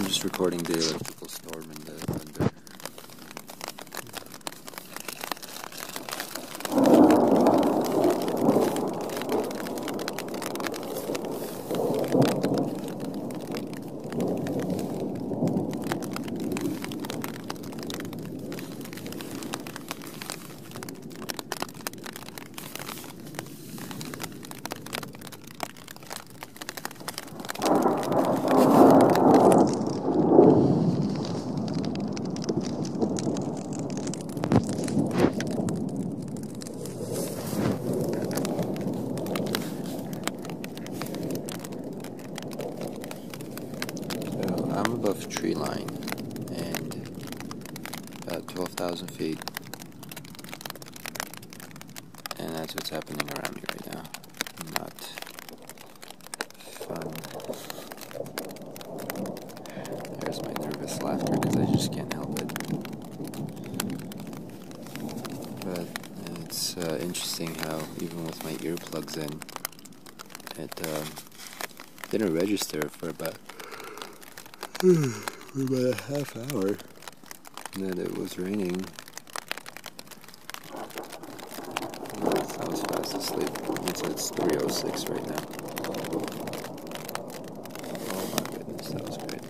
just recording the electrical storm and the thunder. I'm above tree line and about 12,000 feet, and that's what's happening around me right now. Not fun. There's my nervous laughter because I just can't help it. But it's interesting how even with my earplugs in, it didn't register for about a half hour that it was raining. I was fast asleep. It's 3:06 right now. Oh my goodness, that was great.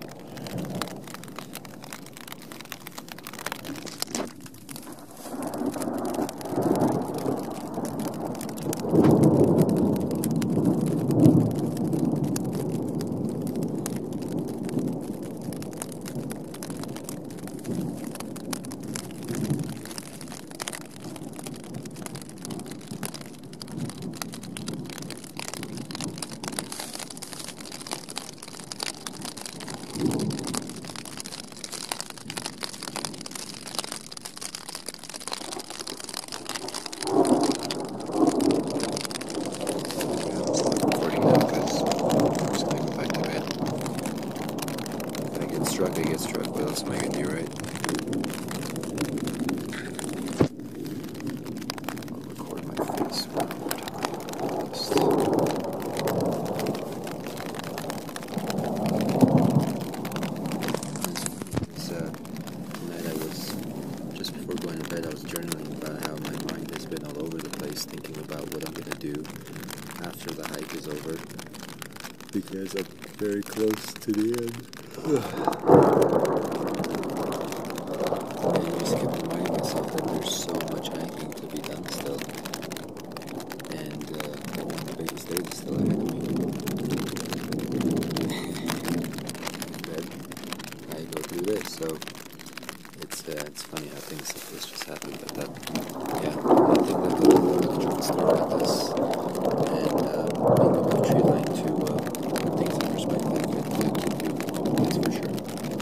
I get struck, what else am I gonna do, right? I'll record my face one more time. Tonight just before going to bed, I was journaling about how my mind has been all over the place, thinking about what I'm gonna do after the hike is over, because I'm very close to the end. And I just kept reminding myself that there's so much hiking to be done still, and one of the biggest days is still ahead of me. Then I go through this, so it's funny how things like this just happen. But I think that the short story about this, and being above tree line too.